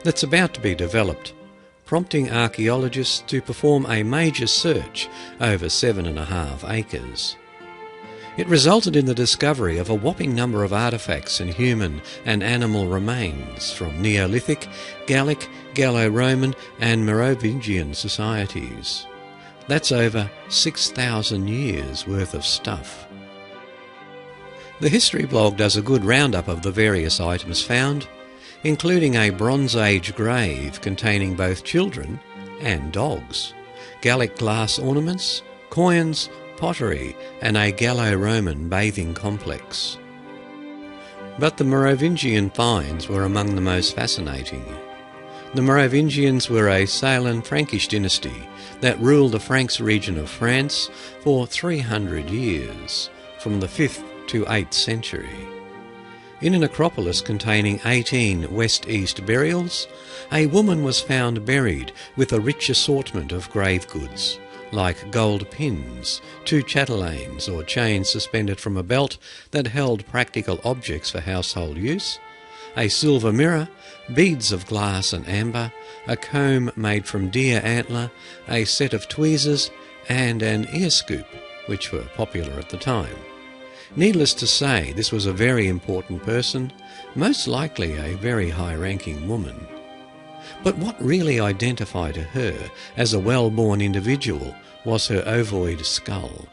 that's about to be developed, prompting archaeologists to perform a major search over 7.5 acres. It resulted in the discovery of a whopping number of artefacts and human and animal remains from Neolithic, Gallic, Gallo-Roman and Merovingian societies. That's over 6,000 years worth of stuff. The History blog does a good roundup of the various items found, including a Bronze Age grave containing both children and dogs, Gallic glass ornaments, coins, pottery and a Gallo-Roman bathing complex. But the Merovingian finds were among the most fascinating. The Merovingians were a Salian Frankish dynasty that ruled the Franks region of France for 300 years, from the 5th to 8th century. In a necropolis containing 18 west-east burials, a woman was found buried with a rich assortment of grave goods, like gold pins, 2 chatelaines or chains suspended from a belt that held practical objects for household use, a silver mirror, beads of glass and amber, a comb made from deer antler, a set of tweezers, and an ear scoop, which were popular at the time. Needless to say, this was a very important person, most likely a very high-ranking woman. But what really identified her as a well-born individual was her ovoid skull,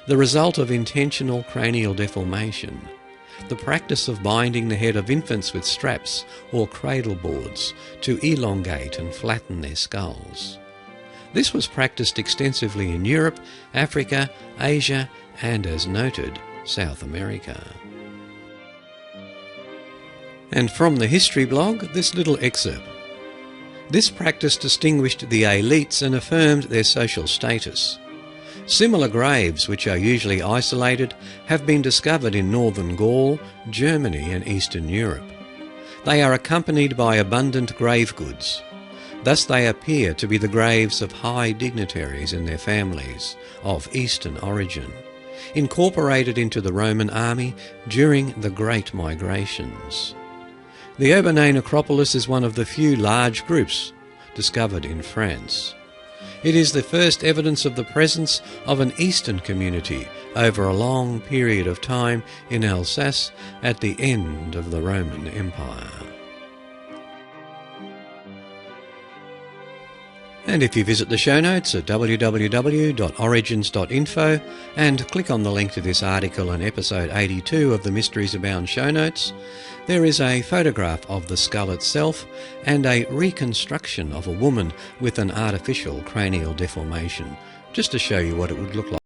the result of intentional cranial deformation, the practice of binding the head of infants with straps or cradle boards to elongate and flatten their skulls. This was practiced extensively in Europe, Africa, Asia, and, as noted, South America. And from the History blog, this little excerpt. This practice distinguished the elites and affirmed their social status. Similar graves, which are usually isolated, have been discovered in northern Gaul, Germany and Eastern Europe. They are accompanied by abundant grave goods. Thus they appear to be the graves of high dignitaries and their families of Eastern origin, incorporated into the Roman army during the Great Migrations. The Auvergne necropolis is one of the few large groups discovered in France. It is the first evidence of the presence of an Eastern community over a long period of time in Alsace at the end of the Roman Empire. And if you visit the show notes at www.origins.info and click on the link to this article in episode 82 of the Mysteries Abound show notes, there is a photograph of the skull itself and a reconstruction of a woman with an artificial cranial deformation, just to show you what it would look like.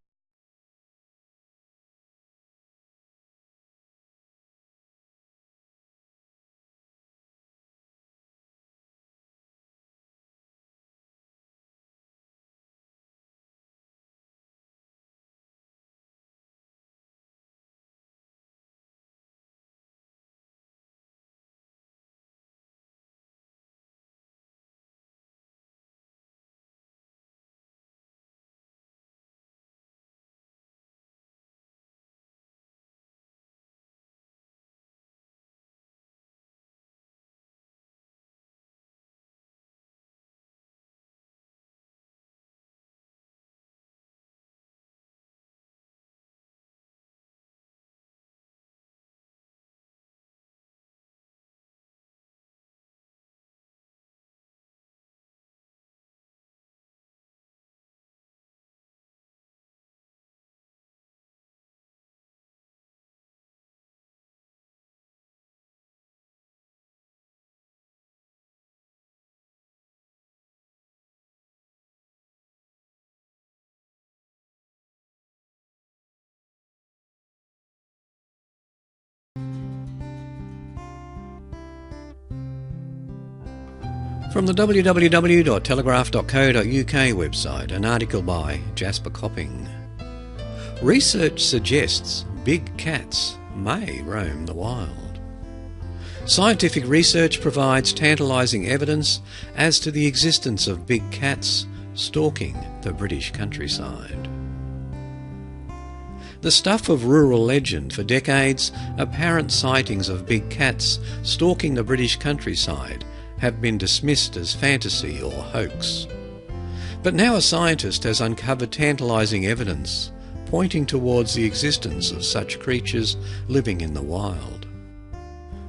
From the www.telegraph.co.uk website, an article by Jasper Copping. Research suggests big cats may roam the wild. Scientific research provides tantalising evidence as to the existence of big cats stalking the British countryside. The stuff of rural legend for decades, apparent sightings of big cats stalking the British countryside have been dismissed as fantasy or hoax. But now a scientist has uncovered tantalising evidence pointing towards the existence of such creatures living in the wild.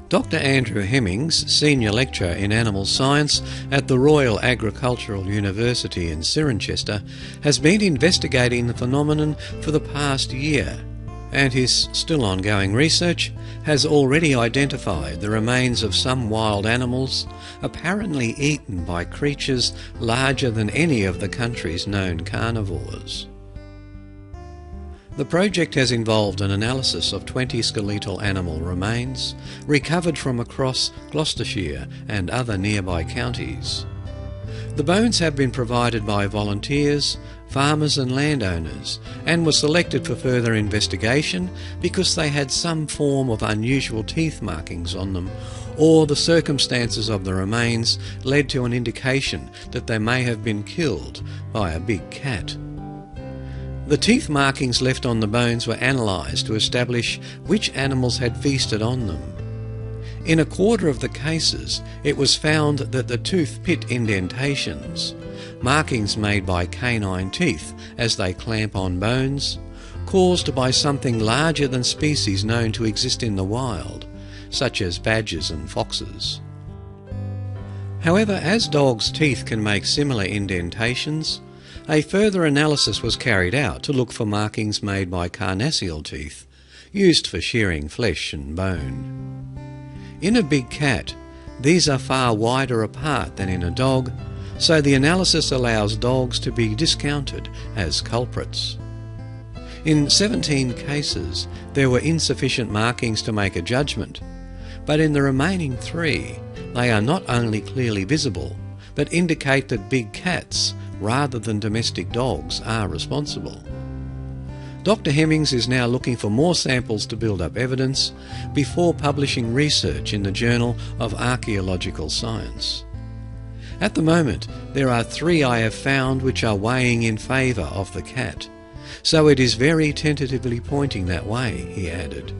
Dr. Andrew Hemmings, Senior Lecturer in Animal Science at the Royal Agricultural University in Cirencester, has been investigating the phenomenon for the past year, and his still ongoing research has already identified the remains of some wild animals apparently eaten by creatures larger than any of the country's known carnivores. The project has involved an analysis of 20 skeletal animal remains recovered from across Gloucestershire and other nearby counties. The bones have been provided by volunteers, farmers and landowners, and were selected for further investigation because they had some form of unusual teeth markings on them, or the circumstances of the remains led to an indication that they may have been killed by a big cat. The teeth markings left on the bones were analysed to establish which animals had feasted on them. In a quarter of the cases, it was found that the tooth pit indentations, markings made by canine teeth as they clamp on bones, caused by something larger than species known to exist in the wild, such as badgers and foxes. However, as dogs' teeth can make similar indentations, a further analysis was carried out to look for markings made by carnassial teeth, used for shearing flesh and bone. In a big cat, these are far wider apart than in a dog, so the analysis allows dogs to be discounted as culprits. In 17 cases, there were insufficient markings to make a judgment, but in the remaining 3, they are not only clearly visible, but indicate that big cats rather than domestic dogs are responsible. Dr. Hemmings is now looking for more samples to build up evidence before publishing research in the Journal of Archaeological Science. At the moment, there are 3 I have found which are weighing in favour of the cat, so it is very tentatively pointing that way, he added.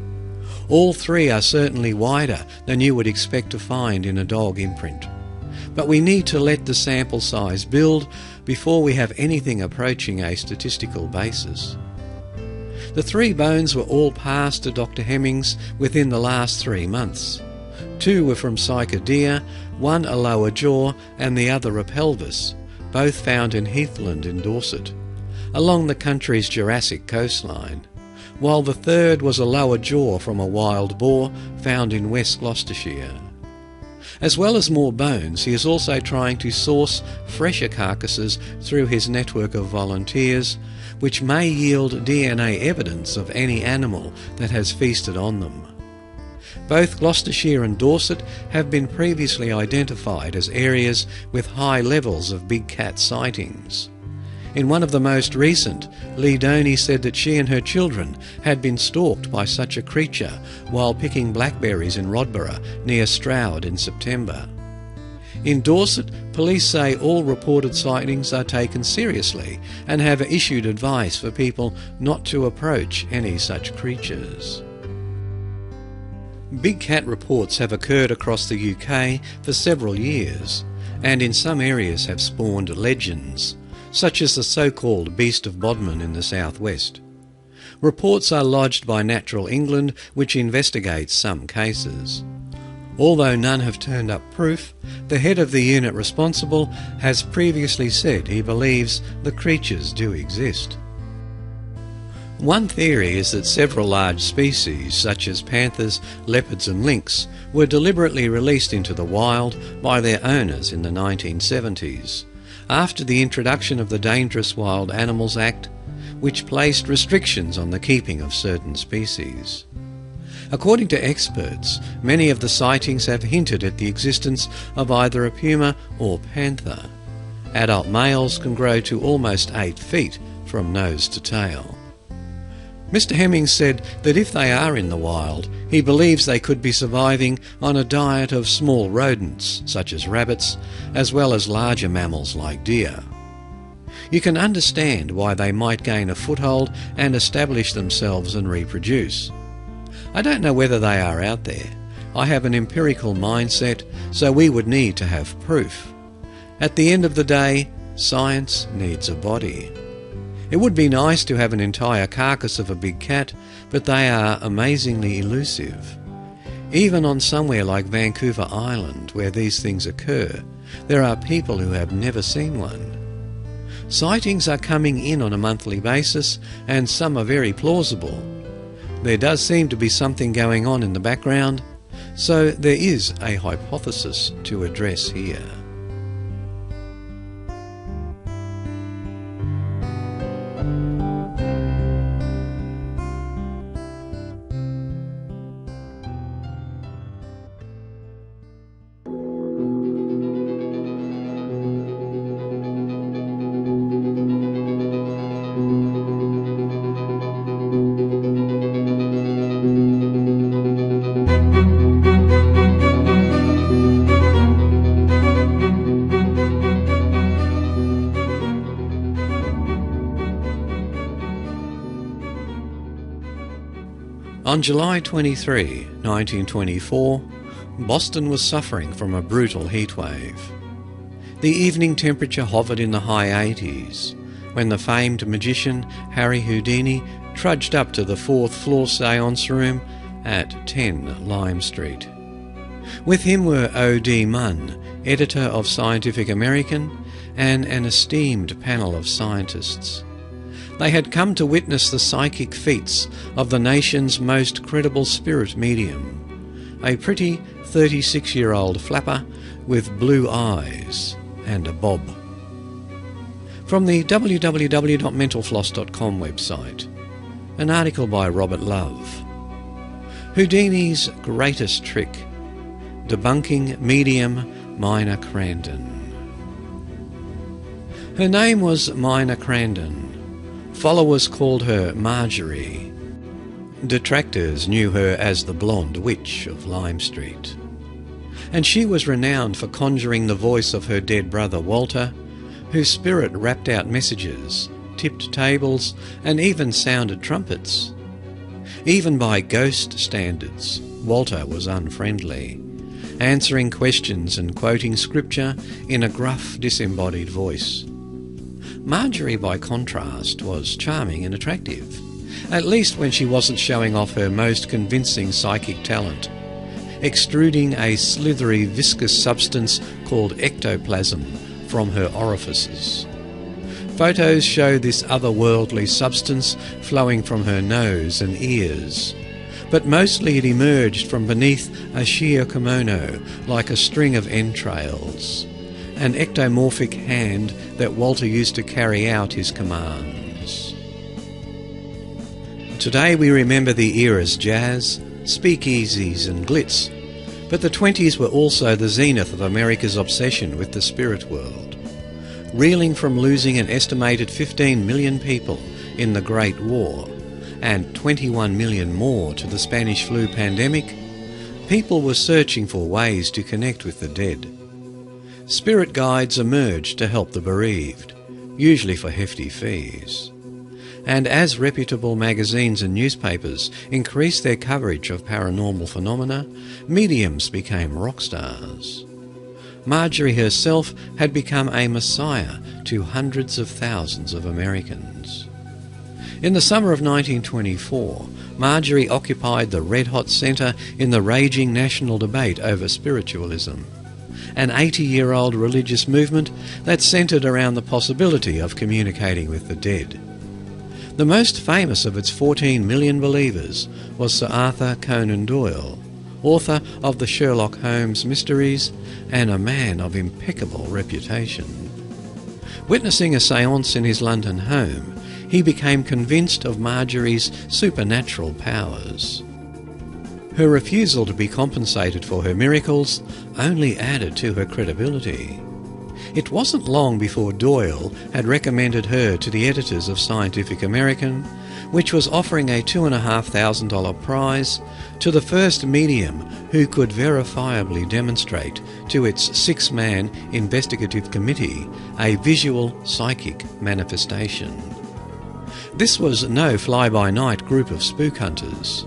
All 3 are certainly wider than you would expect to find in a dog imprint, but we need to let the sample size build before we have anything approaching a statistical basis. The 3 bones were all passed to Dr. Hemmings within the last 3 months. 2 were from Syca deer, 1 a lower jaw and the other a pelvis, both found in Heathland in Dorset, along the country's Jurassic coastline, while the 3rd was a lower jaw from a wild boar found in West Gloucestershire. As well as more bones, he is also trying to source fresher carcasses through his network of volunteers, which may yield DNA evidence of any animal that has feasted on them. Both Gloucestershire and Dorset have been previously identified as areas with high levels of big cat sightings. In one of the most recent, Lee Doney said that she and her children had been stalked by such a creature while picking blackberries in Rodborough near Stroud in September. In Dorset, police say all reported sightings are taken seriously and have issued advice for people not to approach any such creatures. Big cat reports have occurred across the UK for several years, and in some areas have spawned legends, such as the so-called Beast of Bodmin in the southwest. Reports are lodged by Natural England, which investigates some cases. Although none have turned up proof, the head of the unit responsible has previously said he believes the creatures do exist. One theory is that several large species, such as panthers, leopards and lynx, were deliberately released into the wild by their owners in the 1970s, after the introduction of the Dangerous Wild Animals Act, which placed restrictions on the keeping of certain species. According to experts, many of the sightings have hinted at the existence of either a puma or panther. Adult males can grow to almost 8 feet from nose to tail. Mr. Hemmings said that if they are in the wild, he believes they could be surviving on a diet of small rodents, such as rabbits, as well as larger mammals like deer. You can understand why they might gain a foothold and establish themselves and reproduce. I don't know whether they are out there, I have an empirical mindset, so we would need to have proof. At the end of the day, science needs a body. It would be nice to have an entire carcass of a big cat, but they are amazingly elusive. Even on somewhere like Vancouver Island, where these things occur, there are people who have never seen one. Sightings are coming in on a monthly basis, and some are very plausible. There does seem to be something going on in the background, so there is a hypothesis to address here. On July 23, 1924, Boston was suffering from a brutal heatwave. The evening temperature hovered in the high 80s when the famed magician Harry Houdini trudged up to the fourth-floor séance room at 10 Lime Street. With him were O.D. Munn, editor of Scientific American, and an esteemed panel of scientists. They had come to witness the psychic feats of the nation's most credible spirit medium, a pretty 36-year-old flapper with blue eyes and a bob. From the www.mentalfloss.com website, an article by Robert Love. Houdini's greatest trick, debunking medium Mina Crandon. Her name was Mina Crandon. Followers called her Marjorie. Detractors knew her as the Blonde Witch of Lime Street. And she was renowned for conjuring the voice of her dead brother Walter, whose spirit rapped out messages, tipped tables, and even sounded trumpets. Even by ghost standards, Walter was unfriendly, answering questions and quoting scripture in a gruff, disembodied voice. Marjorie, by contrast, was charming and attractive, at least when she wasn't showing off her most convincing psychic talent, extruding a slithery, viscous substance called ectoplasm from her orifices. Photos show this otherworldly substance flowing from her nose and ears, but mostly it emerged from beneath a sheer kimono like a string of entrails, an ectomorphic hand that Walter used to carry out his commands. Today we remember the era's jazz, speakeasies and glitz, but the 20s were also the zenith of America's obsession with the spirit world. Reeling from losing an estimated 15 million people in the Great War and 21 million more to the Spanish flu pandemic, people were searching for ways to connect with the dead. Spirit guides emerged to help the bereaved, usually for hefty fees. And as reputable magazines and newspapers increased their coverage of paranormal phenomena, mediums became rock stars. Marjorie herself had become a messiah to hundreds of thousands of Americans. In the summer of 1924, Marjorie occupied the red-hot centre in the raging national debate over spiritualism, an 80-year-old religious movement that centred around the possibility of communicating with the dead. The most famous of its 14 million believers was Sir Arthur Conan Doyle, author of the Sherlock Holmes mysteries and a man of impeccable reputation. Witnessing a séance in his London home, he became convinced of Marjorie's supernatural powers. Her refusal to be compensated for her miracles only added to her credibility. It wasn't long before Doyle had recommended her to the editors of Scientific American, which was offering a $2,500 prize to the first medium who could verifiably demonstrate to its 6-man investigative committee a visual psychic manifestation. This was no fly-by-night group of spook hunters.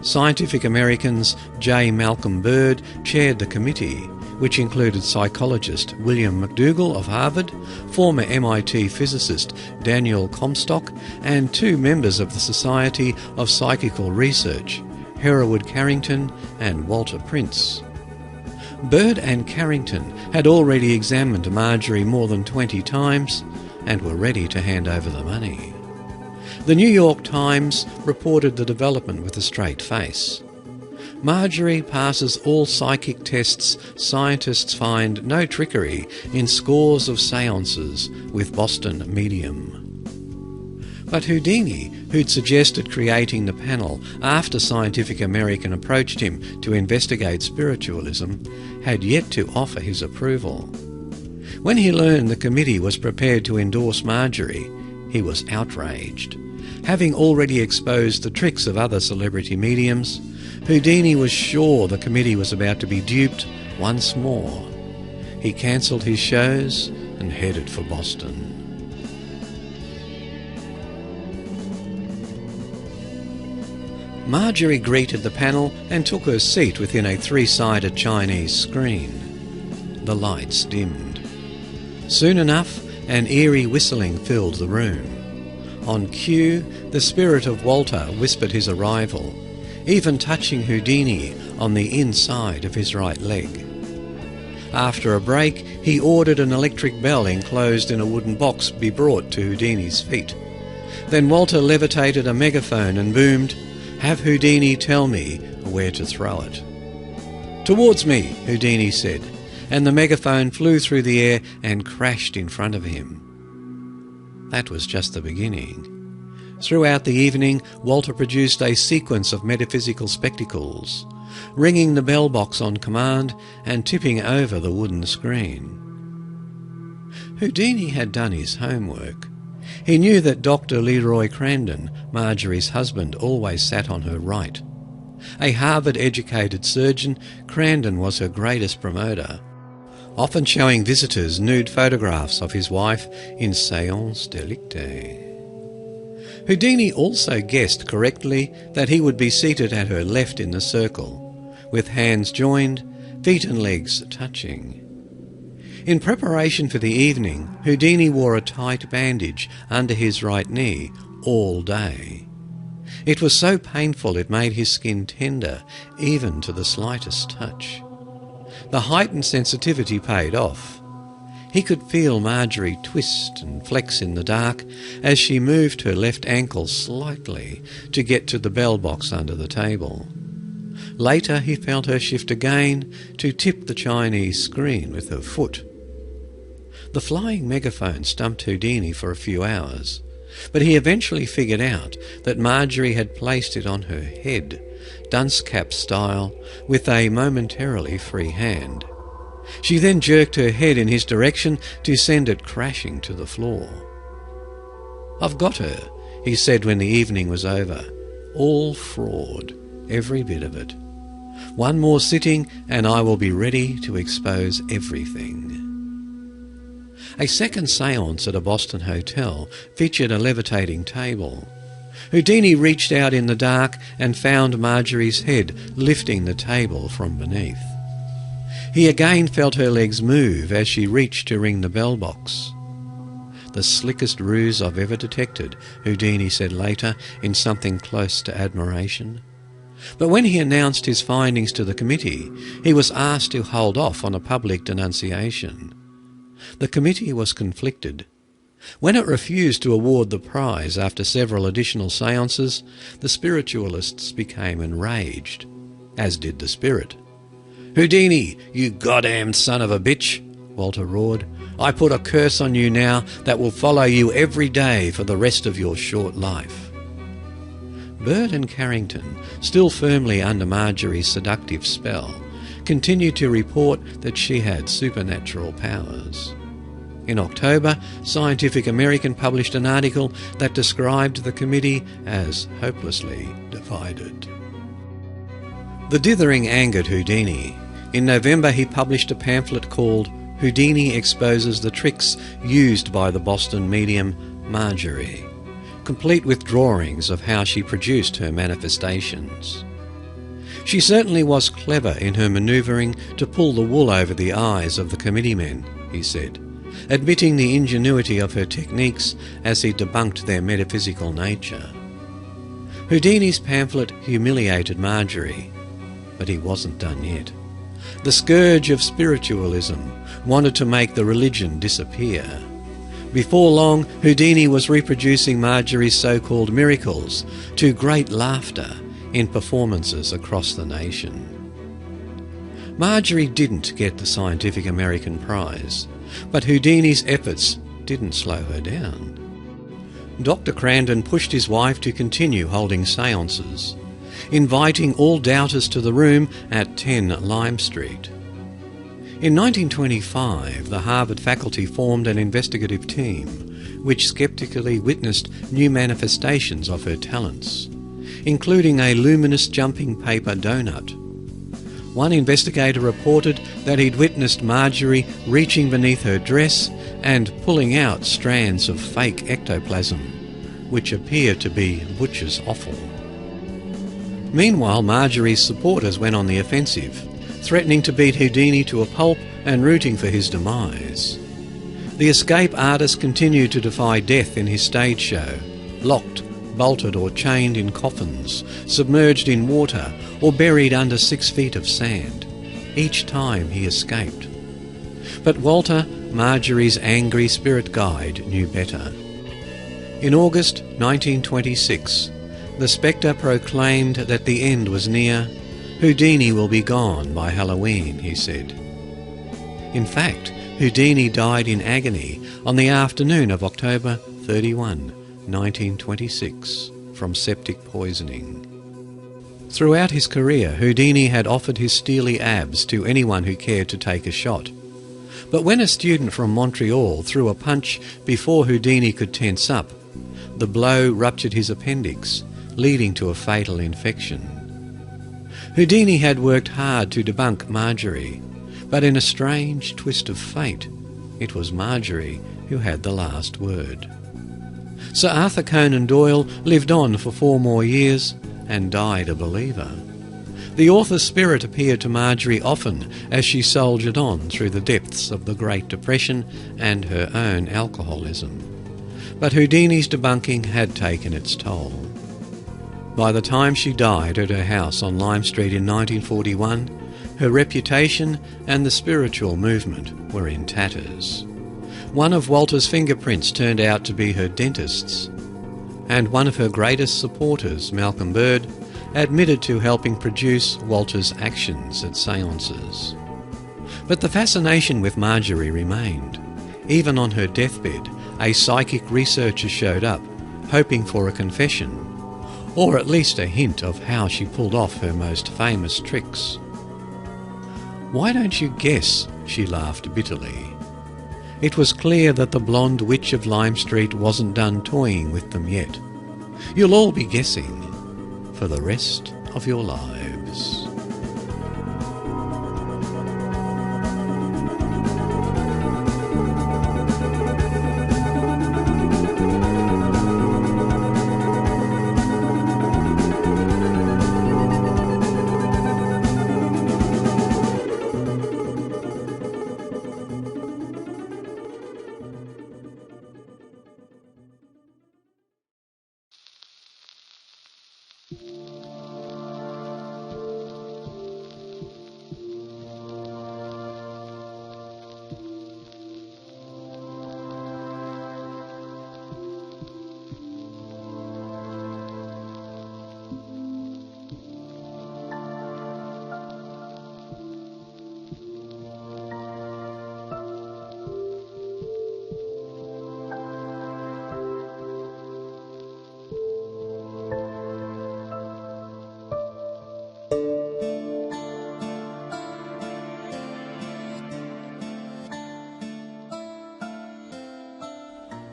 Scientific American's J. Malcolm Bird chaired the committee, which included psychologist William McDougall of Harvard, former MIT physicist Daniel Comstock, and 2 members of the Society of Psychical Research, Hereward Carrington and Walter Prince. Bird and Carrington had already examined Marjorie more than 20 times and were ready to hand over the money. The New York Times reported the development with a straight face. Marjorie passes all psychic tests. Scientists find no trickery in scores of seances with Boston medium. But Houdini, who'd suggested creating the panel after Scientific American approached him to investigate spiritualism, had yet to offer his approval. When he learned the committee was prepared to endorse Marjorie, he was outraged. Having already exposed the tricks of other celebrity mediums, Houdini was sure the committee was about to be duped once more. He cancelled his shows and headed for Boston. Marjorie greeted the panel and took her seat within a 3-sided Chinese screen. The lights dimmed. Soon enough, an eerie whistling filled the room. On cue, the spirit of Walter whispered his arrival, even touching Houdini on the inside of his right leg. After a break, he ordered an electric bell enclosed in a wooden box be brought to Houdini's feet. Then Walter levitated a megaphone and boomed, "Have Houdini tell me where to throw it." "Towards me," Houdini said, and the megaphone flew through the air and crashed in front of him. That was just the beginning. Throughout the evening, Walter produced a sequence of metaphysical spectacles, ringing the bell box on command and tipping over the wooden screen. Houdini had done his homework. He knew that Dr. Leroy Crandon, Marjorie's husband, always sat on her right. A Harvard-educated surgeon, Crandon was her greatest promoter, often showing visitors nude photographs of his wife in séances delictes. Houdini also guessed correctly that he would be seated at her left in the circle, with hands joined, feet and legs touching. In preparation for the evening, Houdini wore a tight bandage under his right knee all day. It was so painful it made his skin tender, even to the slightest touch. The heightened sensitivity paid off. He could feel Marjorie twist and flex in the dark as she moved her left ankle slightly to get to the bell box under the table. Later he felt her shift again to tip the Chinese screen with her foot. The flying megaphone stumped Houdini for a few hours, but he eventually figured out that Marjorie had placed it on her head, dunce cap style, with a momentarily free hand. She then jerked her head in his direction to send it crashing to the floor. "I've got her," he said when the evening was over. "All fraud, every bit of it. One more sitting and I will be ready to expose everything." A second séance at a Boston hotel featured a levitating table. Houdini reached out in the dark and found Marjorie's head lifting the table from beneath. He again felt her legs move as she reached to ring the bell box. "The slickest ruse I've ever detected," Houdini said later in something close to admiration. But when he announced his findings to the committee, he was asked to hold off on a public denunciation. The committee was conflicted. When it refused to award the prize after several additional seances, the spiritualists became enraged, as did the spirit. "Houdini, you goddamned son of a bitch," Walter roared. "I put a curse on you now that will follow you every day for the rest of your short life." Bird and Carrington, still firmly under Marjorie's seductive spell, continued to report that she had supernatural powers. In October, Scientific American published an article that described the committee as hopelessly divided. The dithering angered Houdini. In November he published a pamphlet called "Houdini Exposes the Tricks Used by the Boston Medium Marjorie," complete with drawings of how she produced her manifestations. She certainly was clever in her manoeuvring to pull the wool over the eyes of the committeemen, he said, admitting the ingenuity of her techniques as he debunked their metaphysical nature. Houdini's pamphlet humiliated Marjorie, but he wasn't done yet. The scourge of spiritualism wanted to make the religion disappear. Before long, Houdini was reproducing Marjorie's so-called miracles to great laughter in performances across the nation. Marjorie didn't get the Scientific American Prize, but Houdini's efforts didn't slow her down. Dr. Crandon pushed his wife to continue holding séances, inviting all doubters to the room at 10 Lime Street. In 1925, the Harvard faculty formed an investigative team which skeptically witnessed new manifestations of her talents, including a luminous jumping paper donut. One investigator reported that he'd witnessed Marjorie reaching beneath her dress and pulling out strands of fake ectoplasm, which appeared to be butcher's offal. Meanwhile, Marjorie's supporters went on the offensive, threatening to beat Houdini to a pulp and rooting for his demise. The escape artist continued to defy death in his stage show, locked, bolted or chained in coffins, submerged in water or buried under 6 feet of sand. Each time he escaped. But Walter, Marjorie's angry spirit guide, knew better. In August 1926, the spectre proclaimed that the end was near. Houdini will be gone by Halloween, he said. In fact, Houdini died in agony on the afternoon of October 31, 1926, from septic poisoning. Throughout his career, Houdini had offered his steely abs to anyone who cared to take a shot. But when a student from Montreal threw a punch before Houdini could tense up, the blow ruptured his appendix, leading to a fatal infection. Houdini had worked hard to debunk Marjorie, but in a strange twist of fate, it was Marjorie who had the last word. Sir Arthur Conan Doyle lived on for 4 more years and died a believer. The author's spirit appeared to Marjorie often as she soldiered on through the depths of the Great Depression and her own alcoholism. But Houdini's debunking had taken its toll. By the time she died at her house on Lime Street in 1941, her reputation and the spiritual movement were in tatters. One of Walter's fingerprints turned out to be her dentist's, and one of her greatest supporters, Malcolm Bird, admitted to helping produce Walter's actions at séances. But the fascination with Marjorie remained. Even on her deathbed, a psychic researcher showed up, hoping for a confession, or at least a hint of how she pulled off her most famous tricks. "Why don't you guess?" she laughed bitterly. It was clear that the blonde witch of Lime Street wasn't done toying with them yet. You'll all be guessing for the rest of your lives.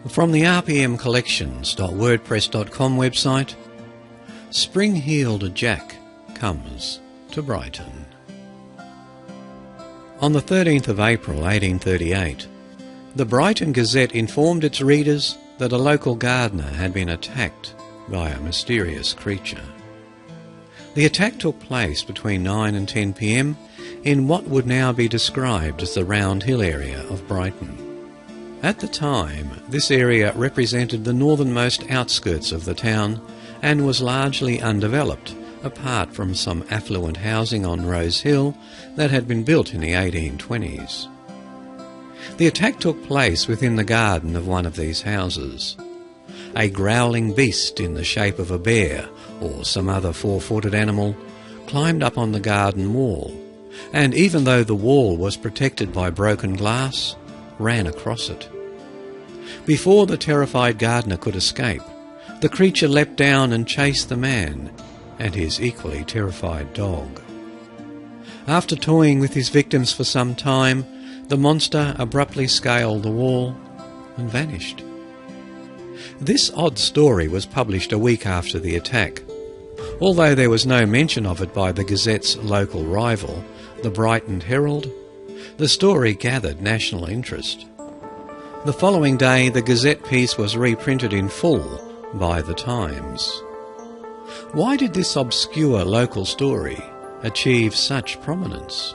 From the rpmcollections.wordpress.com website, Spring-Heeled Jack comes to Brighton. On the 13th of April 1838, the Brighton Gazette informed its readers that a local gardener had been attacked by a mysterious creature. The attack took place between 9 and 10 p.m. in what would now be described as the Round Hill area of Brighton. At the time, this area represented the northernmost outskirts of the town and was largely undeveloped, apart from some affluent housing on Rose Hill that had been built in the 1820s. The attack took place within the garden of one of these houses. A growling beast in the shape of a bear or some other four-footed animal climbed up on the garden wall, and even though the wall was protected by broken glass, ran across it. Before the terrified gardener could escape, the creature leapt down and chased the man and his equally terrified dog. After toying with his victims for some time, the monster abruptly scaled the wall and vanished. This odd story was published a week after the attack. Although there was no mention of it by the Gazette's local rival, the Brighton Herald, the story gathered national interest. The following day, the Gazette piece was reprinted in full by the Times. Why did this obscure local story achieve such prominence?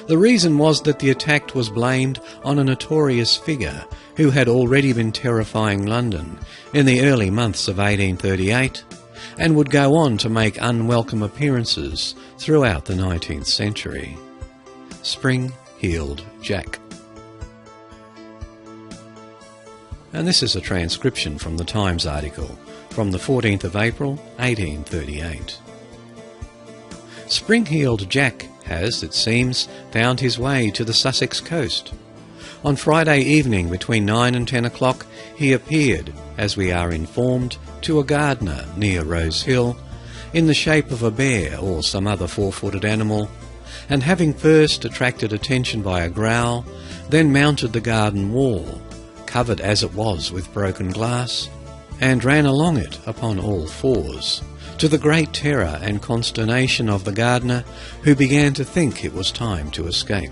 The reason was that the attack was blamed on a notorious figure who had already been terrifying London in the early months of 1838 and would go on to make unwelcome appearances throughout the 19th century. Spring-heeled Jack. And this is a transcription from the Times article from the 14th of April 1838. Spring-heeled Jack has, it seems, found his way to the Sussex coast. On Friday evening between 9 and 10 o'clock he appeared, as we are informed, to a gardener near Rose Hill in the shape of a bear or some other four-footed animal, and having first attracted attention by a growl, then mounted the garden wall, covered as it was with broken glass, and ran along it upon all fours, to the great terror and consternation of the gardener, who began to think it was time to escape.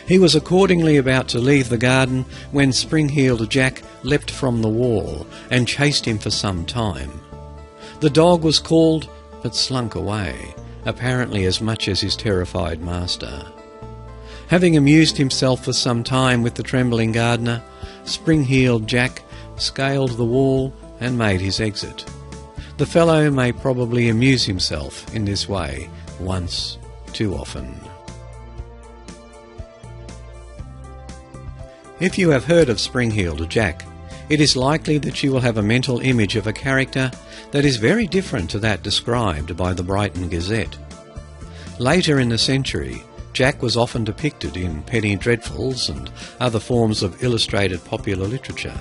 He was accordingly about to leave the garden when Spring-heeled Jack leapt from the wall and chased him for some time. The dog was called, but slunk away, apparently as much as his terrified master. Having amused himself for some time with the trembling gardener, Spring-heeled Jack scaled the wall and made his exit. The fellow may probably amuse himself in this way once too often. If you have heard of Spring-heeled Jack, it is likely that you will have a mental image of a character that is very different to that described by the Brighton Gazette. Later in the century, Jack was often depicted in penny dreadfuls and other forms of illustrated popular literature.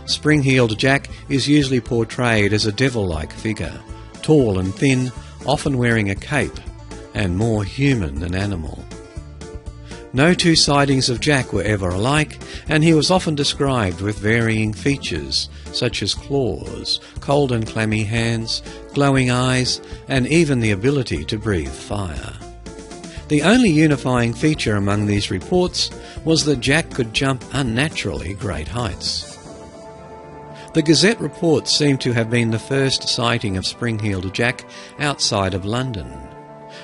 Spring-heeled Jack is usually portrayed as a devil-like figure, tall and thin, often wearing a cape, and more human than animal. No two sightings of Jack were ever alike, and he was often described with varying features, such as claws, cold and clammy hands, glowing eyes, and even the ability to breathe fire. The only unifying feature among these reports was that Jack could jump unnaturally great heights. The Gazette reports seem to have been the first sighting of Spring-heeled Jack outside of London,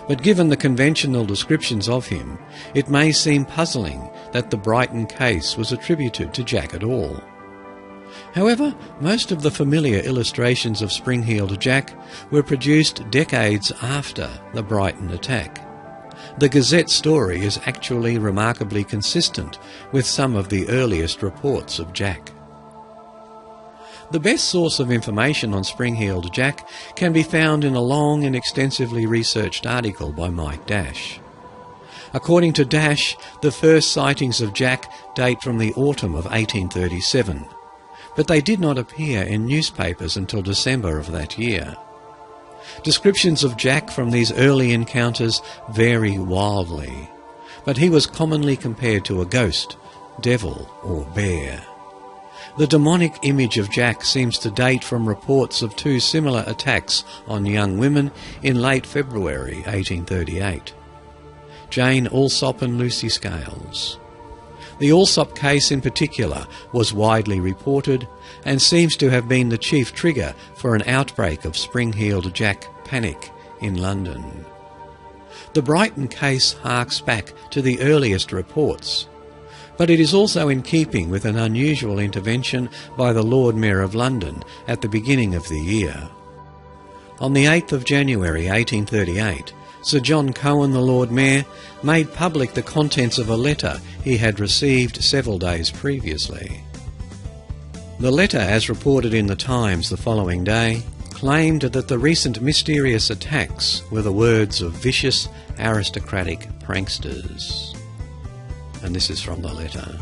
but given the conventional descriptions of him, it may seem puzzling that the Brighton case was attributed to Jack at all. However, most of the familiar illustrations of Spring-heeled Jack were produced decades after the Brighton attack. The Gazette story is actually remarkably consistent with some of the earliest reports of Jack. The best source of information on Spring-heeled Jack can be found in a long and extensively researched article by Mike Dash. According to Dash, the first sightings of Jack date from the autumn of 1837, but they did not appear in newspapers until December of that year. Descriptions of Jack from these early encounters vary wildly, but he was commonly compared to a ghost, devil, or bear. The demonic image of Jack seems to date from reports of two similar attacks on young women in late February 1838. Jane Alsop and Lucy Scales. The Allsop case in particular was widely reported and seems to have been the chief trigger for an outbreak of spring-heeled Jack panic in London. The Brighton case harks back to the earliest reports, but it is also in keeping with an unusual intervention by the Lord Mayor of London at the beginning of the year. On the 8th of January 1838, Sir John Cohen, the Lord Mayor, made public the contents of a letter he had received several days previously. The letter, as reported in the Times the following day, claimed that the recent mysterious attacks were the words of vicious, aristocratic pranksters. And this is from the letter.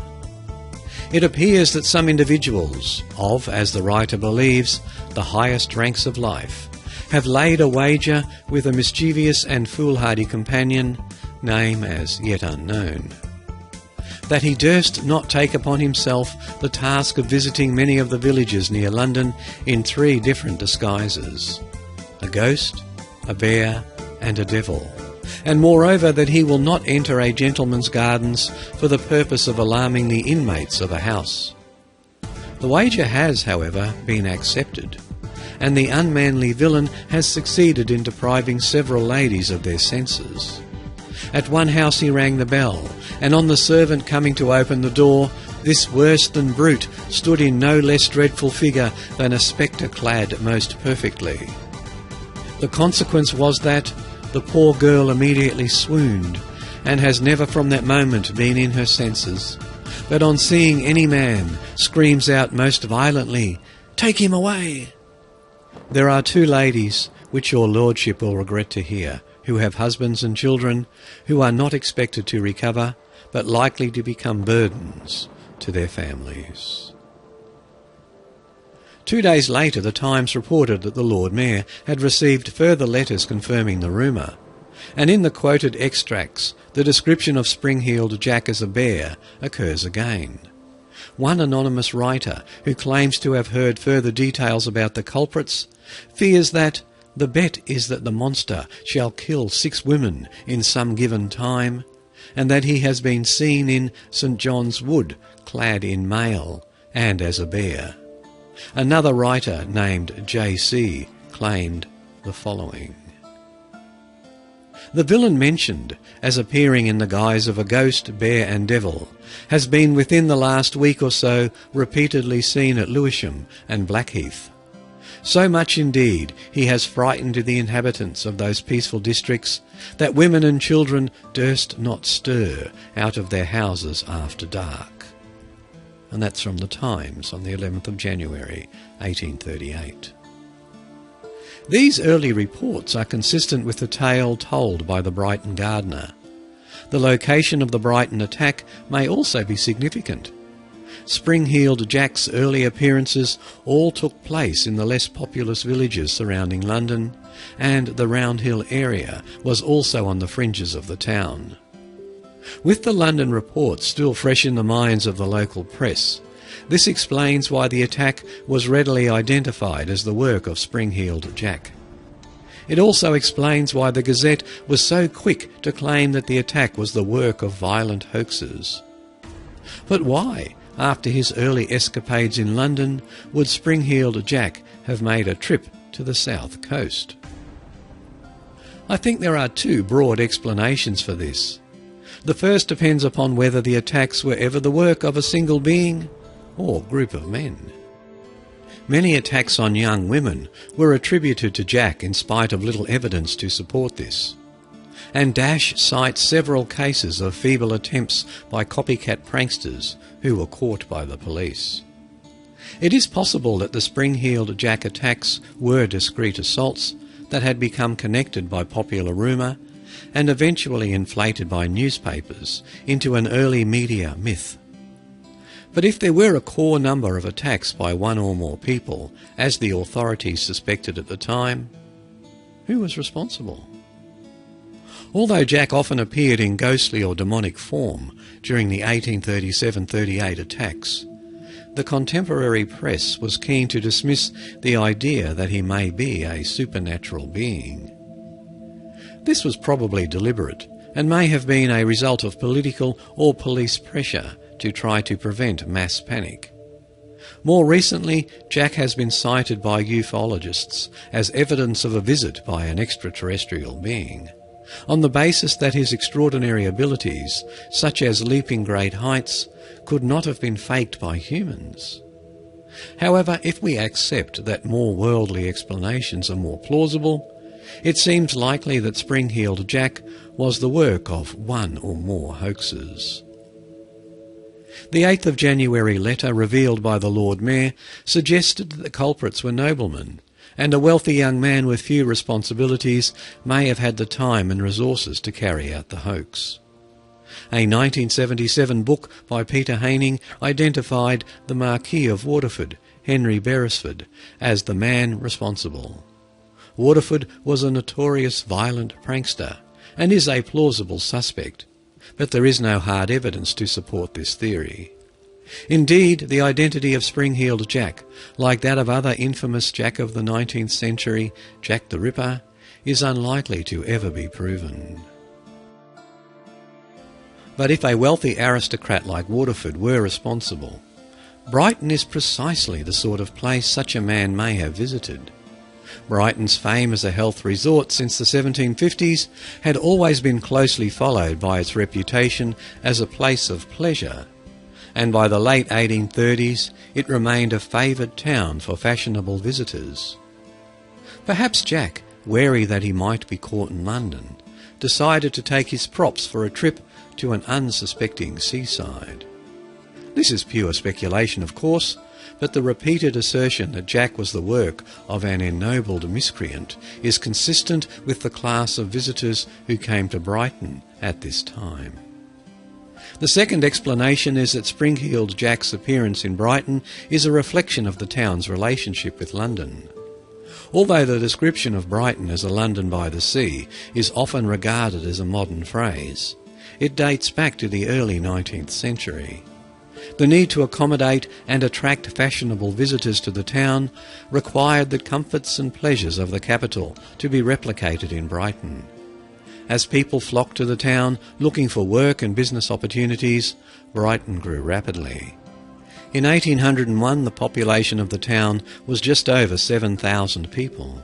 It appears that some individuals of, as the writer believes, the highest ranks of life, have laid a wager with a mischievous and foolhardy companion, name as yet unknown, that he durst not take upon himself the task of visiting many of the villages near London in 3 different disguises: a ghost, a bear, and a devil, and moreover that he will not enter a gentleman's gardens for the purpose of alarming the inmates of a house. The wager has, however, been accepted, and the unmanly villain has succeeded in depriving several ladies of their senses. At one house he rang the bell, and on the servant coming to open the door, this worse than brute stood in no less dreadful figure than a spectre clad most perfectly. The consequence was that the poor girl immediately swooned, and has never from that moment been in her senses, but on seeing any man screams out most violently, "Take him away!" There are 2 ladies, which your lordship will regret to hear, who have husbands and children, who are not expected to recover, but likely to become burdens to their families. 2 days later, the Times reported that the Lord Mayor had received further letters confirming the rumour, and in the quoted extracts, the description of spring-heeled Jack as a bear occurs again. One anonymous writer, who claims to have heard further details about the culprits, fears that the bet is that the monster shall kill 6 women in some given time, and that he has been seen in St. John's Wood, clad in mail, and as a bear. Another writer named J.C. claimed the following. The villain mentioned, as appearing in the guise of a ghost, bear and devil, has been within the last week or so repeatedly seen at Lewisham and Blackheath. So much indeed he has frightened the inhabitants of those peaceful districts that women and children durst not stir out of their houses after dark. And that's from the Times on the 11th of January 1838. These early reports are consistent with the tale told by the Brighton gardener. The location of the Brighton attack may also be significant. Spring-heeled Jack's early appearances all took place in the less populous villages surrounding London, and the Round Hill area was also on the fringes of the town. With the London reports still fresh in the minds of the local press, this explains why the attack was readily identified as the work of spring-heeled Jack. It also explains why the Gazette was so quick to claim that the attack was the work of violent hoaxers. But why, after his early escapades in London, would spring-heeled Jack have made a trip to the south coast? I think there are 2 broad explanations for this. The first depends upon whether the attacks were ever the work of a single being or group of men. Many attacks on young women were attributed to Jack in spite of little evidence to support this, and Dash cites several cases of feeble attempts by copycat pranksters who were caught by the police. It is possible that the spring-heeled Jack attacks were discreet assaults that had become connected by popular rumour and eventually inflated by newspapers into an early media myth. But if there were a core number of attacks by one or more people, as the authorities suspected at the time, who was responsible? Although Jack often appeared in ghostly or demonic form during the 1837-38 attacks, the contemporary press was keen to dismiss the idea that he may be a supernatural being. This was probably deliberate, and may have been a result of political or police pressure to try to prevent mass panic. More recently, Jack has been cited by ufologists as evidence of a visit by an extraterrestrial being, on the basis that his extraordinary abilities, such as leaping great heights, could not have been faked by humans. However, if we accept that more worldly explanations are more plausible, it seems likely that Spring-Heeled Jack was the work of one or more hoaxes. The 8th of January letter revealed by the Lord Mayor suggested that the culprits were noblemen, and a wealthy young man with few responsibilities may have had the time and resources to carry out the hoax. A 1977 book by Peter Haining identified the Marquis of Waterford, Henry Beresford, as the man responsible. Waterford was a notorious violent prankster and is a plausible suspect, but there is no hard evidence to support this theory. Indeed, the identity of Spring-Heeled Jack, like that of other infamous Jack of the 19th century, Jack the Ripper, is unlikely to ever be proven. But if a wealthy aristocrat like Waterford were responsible, Brighton is precisely the sort of place such a man may have visited. Brighton's fame as a health resort since the 1750s had always been closely followed by its reputation as a place of pleasure, and by the late 1830s it remained a favoured town for fashionable visitors. Perhaps Jack, wary that he might be caught in London, decided to take his props for a trip to an unsuspecting seaside. This is pure speculation, of course, but the repeated assertion that Jack was the work of an ennobled miscreant is consistent with the class of visitors who came to Brighton at this time. The second explanation is that Spring-Heeled Jack's appearance in Brighton is a reflection of the town's relationship with London. Although the description of Brighton as a London by the sea is often regarded as a modern phrase, it dates back to the early 19th century. The need to accommodate and attract fashionable visitors to the town required the comforts and pleasures of the capital to be replicated in Brighton. As people flocked to the town looking for work and business opportunities, Brighton grew rapidly. In 1801, the population of the town was just over 7,000 people.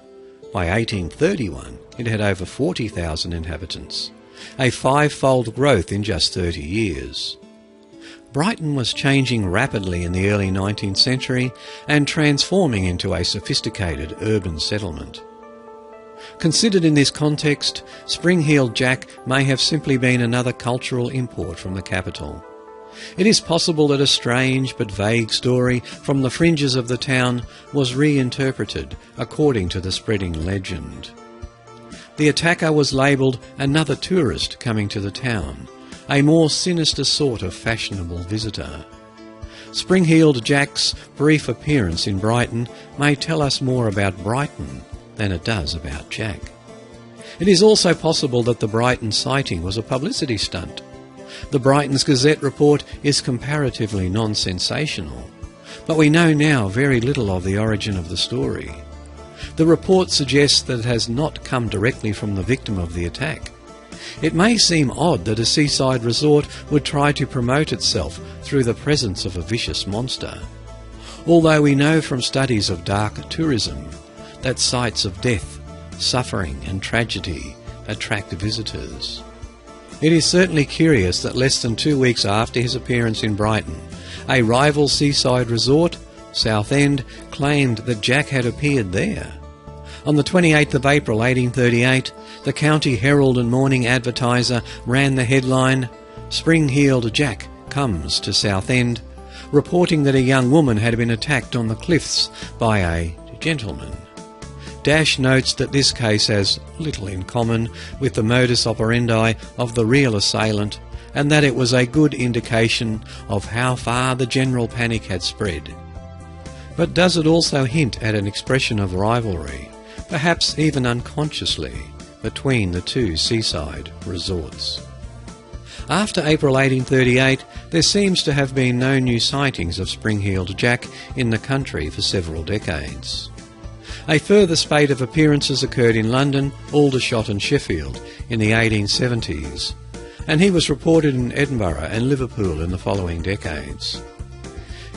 By 1831, it had over 40,000 inhabitants, a five-fold growth in just 30 years. Brighton was changing rapidly in the early 19th century and transforming into a sophisticated urban settlement. Considered in this context, Spring-Heeled Jack may have simply been another cultural import from the capital. It is possible that a strange but vague story from the fringes of the town was reinterpreted according to the spreading legend. The attacker was labelled another tourist coming to the town, a more sinister sort of fashionable visitor. Spring-Heeled Jack's brief appearance in Brighton may tell us more about Brighton than it does about Jack. It is also possible that the Brighton sighting was a publicity stunt. The Brighton's Gazette report is comparatively non-sensational, but we know now very little of the origin of the story. The report suggests that it has not come directly from the victim of the attack. It may seem odd that a seaside resort would try to promote itself through the presence of a vicious monster, although we know from studies of dark tourism that sites of death, suffering and tragedy attract visitors. It is certainly curious that less than 2 weeks after his appearance in Brighton, a rival seaside resort, Southend, claimed that Jack had appeared there. On the 28th of April 1838, the County Herald and Morning Advertiser ran the headline, "Spring-Heeled Jack comes to Southend," reporting that a young woman had been attacked on the cliffs by a gentleman. Dash notes that this case has little in common with the modus operandi of the real assailant, and that it was a good indication of how far the general panic had spread. But does it also hint at an expression of rivalry, perhaps even unconsciously, between the two seaside resorts? After April 1838, there seems to have been no new sightings of Spring-Heeled Jack in the country for several decades. A further spate of appearances occurred in London, Aldershot and Sheffield in the 1870s, and he was reported in Edinburgh and Liverpool in the following decades.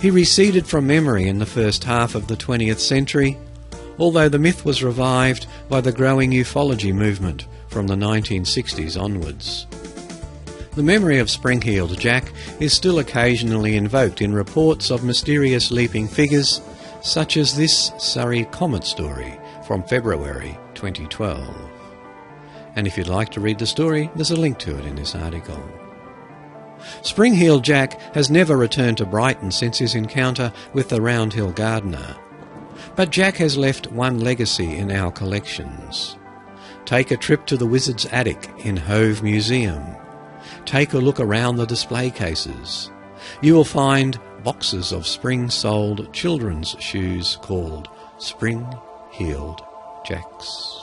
He receded from memory in the first half of the 20th century, although the myth was revived by the growing ufology movement from the 1960s onwards. The memory of Spring-Heeled Jack is still occasionally invoked in reports of mysterious leaping figures, such as this Surrey Comet story from February 2012. And if you'd like to read the story, there's a link to it in this article. Spring-Heeled Jack has never returned to Brighton since his encounter with the Roundhill Gardener. But Jack has left one legacy in our collections. Take a trip to the Wizard's Attic in Hove Museum. Take a look around the display cases. You will find boxes of spring-soled children's shoes called Spring-Heeled Jacks.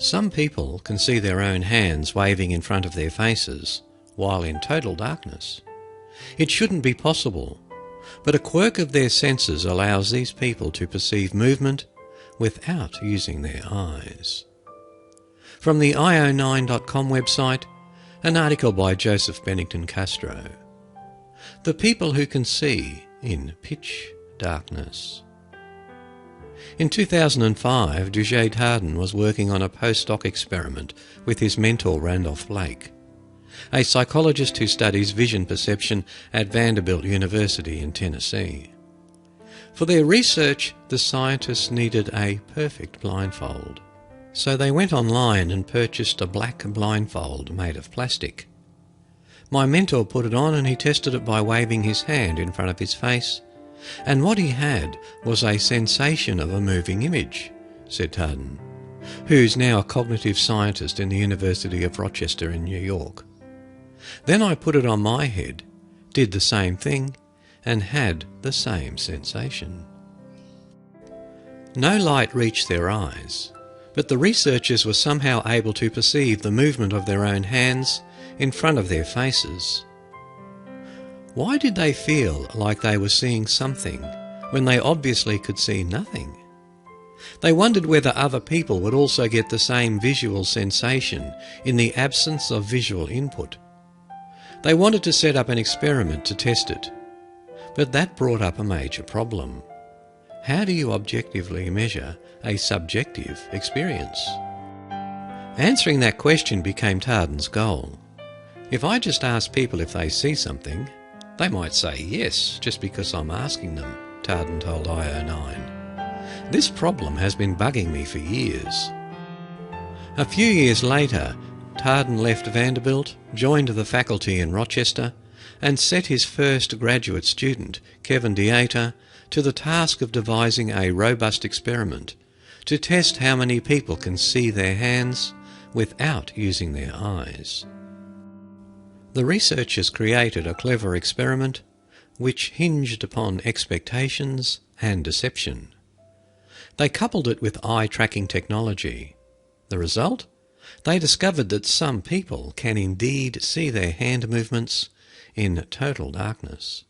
Some people can see their own hands waving in front of their faces while in total darkness. It shouldn't be possible, but a quirk of their senses allows these people to perceive movement without using their eyes. From the io9.com website, an article by Joseph Bennington Castro. The people who can see in pitch darkness. In 2005, Duché Tarden was working on a postdoc experiment with his mentor Randolph Blake, a psychologist who studies vision perception at Vanderbilt University in Tennessee. For their research, the scientists needed a perfect blindfold, so they went online and purchased a black blindfold made of plastic. My mentor put it on and he tested it by waving his hand in front of his face, and what he had was a sensation of a moving image, said Houdinis, who's now a cognitive scientist in the University of Rochester in New York. Then I put it on my head, did the same thing, and had the same sensation. No light reached their eyes, but the researchers were somehow able to perceive the movement of their own hands in front of their faces. Why did they feel like they were seeing something when they obviously could see nothing? They wondered whether other people would also get the same visual sensation in the absence of visual input. They wanted to set up an experiment to test it, but that brought up a major problem. How do you objectively measure a subjective experience? Answering that question became Tarden's goal. If I just ask people if they see something, they might say yes, just because I'm asking them, Tarden told IO9. This problem has been bugging me for years. A few years later, Tarden left Vanderbilt, joined the faculty in Rochester, and set his first graduate student, Kevin Dieter, to the task of devising a robust experiment to test how many people can see their hands without using their eyes. The researchers created a clever experiment which hinged upon expectations and deception. They coupled it with eye-tracking technology. The result? They discovered that some people can indeed see their hand movements in total darkness.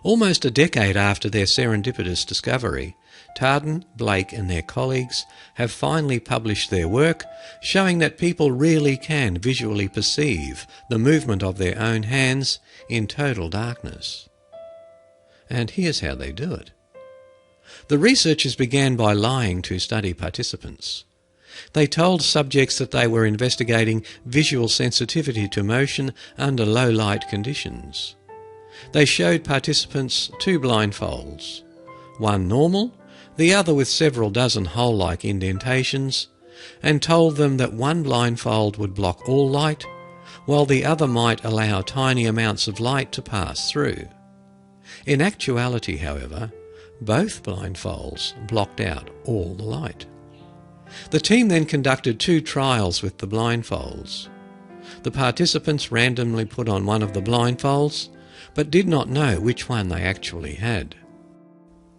Almost a decade after their serendipitous discovery, Tarden, Blake and their colleagues have finally published their work showing that people really can visually perceive the movement of their own hands in total darkness. And here's how they do it. The researchers began by lying to study participants. They told subjects that they were investigating visual sensitivity to motion under low light conditions. They showed participants two blindfolds, one normal, the other with several dozen hole-like indentations, and told them that one blindfold would block all light, while the other might allow tiny amounts of light to pass through. In actuality, however, both blindfolds blocked out all the light. The team then conducted 2 trials with the blindfolds. The participants randomly put on one of the blindfolds, but did not know which one they actually had.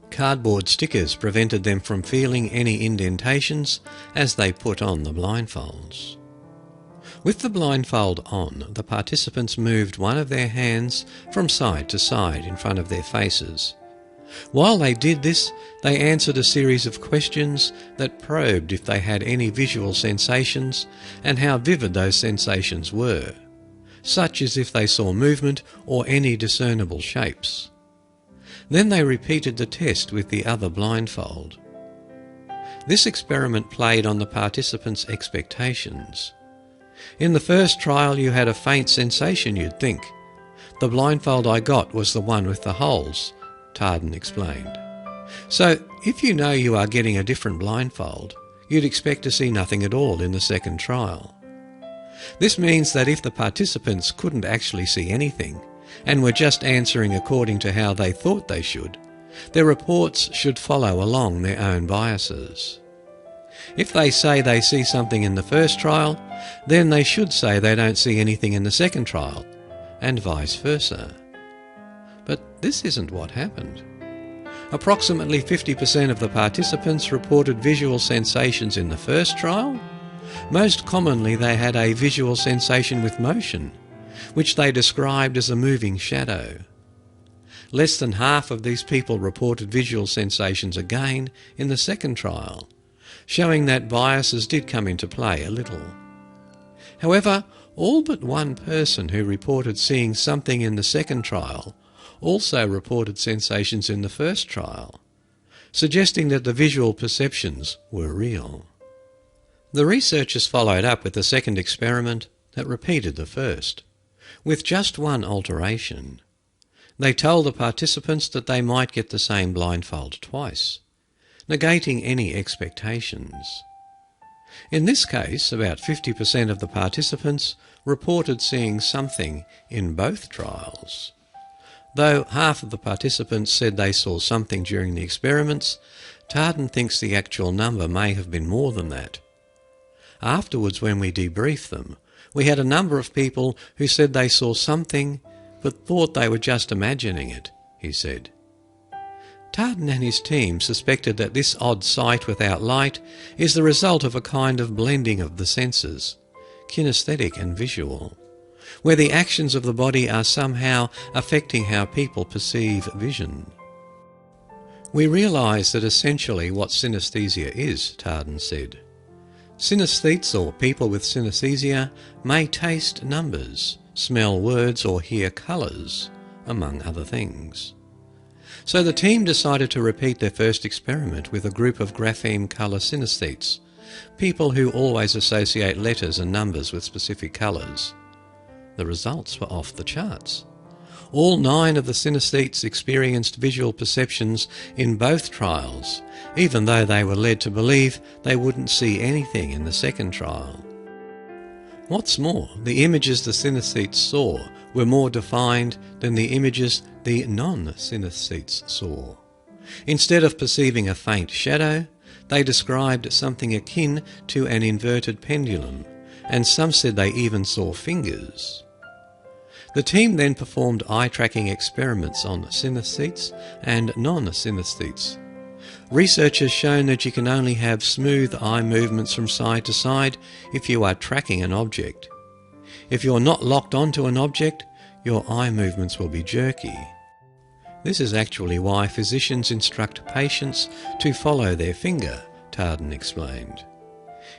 Cardboard stickers prevented them from feeling any indentations as they put on the blindfolds. With the blindfold on, the participants moved one of their hands from side to side in front of their faces. While they did this, they answered a series of questions that probed if they had any visual sensations and how vivid those sensations were, such as if they saw movement or any discernible shapes. Then they repeated the test with the other blindfold. This experiment played on the participants' expectations. In the first trial you had a faint sensation, you'd think. The blindfold I got was the one with the holes, Houdinis explained. So, if you know you are getting a different blindfold, you'd expect to see nothing at all in the second trial. This means that if the participants couldn't actually see anything, and were just answering according to how they thought they should, their reports should follow along their own biases. If they say they see something in the first trial, then they should say they don't see anything in the second trial, and vice versa. But this isn't what happened. Approximately 50% of the participants reported visual sensations in the first trial. Most commonly they had a visual sensation with motion, which they described as a moving shadow. Less than half of these people reported visual sensations again in the second trial, showing that biases did come into play a little. However, all but one person who reported seeing something in the second trial also reported sensations in the first trial, suggesting that the visual perceptions were real. The researchers followed up with a second experiment that repeated the first, with just one alteration. They told the participants that they might get the same blindfold twice, negating any expectations. In this case, about 50% of the participants reported seeing something in both trials. Though half of the participants said they saw something during the experiments, Houdinis thinks the actual number may have been more than that. Afterwards, when we debriefed them, we had a number of people who said they saw something but thought they were just imagining it, he said. Houdinis and his team suspected that this odd sight without light is the result of a kind of blending of the senses, kinesthetic and visual, where the actions of the body are somehow affecting how people perceive vision. We realise that essentially what synesthesia is, Houdinis said. Synesthetes, or people with synesthesia, may taste numbers, smell words or hear colours, among other things. So the team decided to repeat their first experiment with a group of grapheme colour synesthetes, people who always associate letters and numbers with specific colours. The results were off the charts. All 9 of the synesthetes experienced visual perceptions in both trials, even though they were led to believe they wouldn't see anything in the second trial. What's more, the images the synesthetes saw were more defined than the images the non-synesthetes saw. Instead of perceiving a faint shadow, they described something akin to an inverted pendulum, and some said they even saw fingers. The team then performed eye-tracking experiments on synesthetes and non-synesthetes. Research has shown that you can only have smooth eye movements from side to side if you are tracking an object. If you're not locked onto an object, your eye movements will be jerky. This is actually why physicians instruct patients to follow their finger, Crandon explained.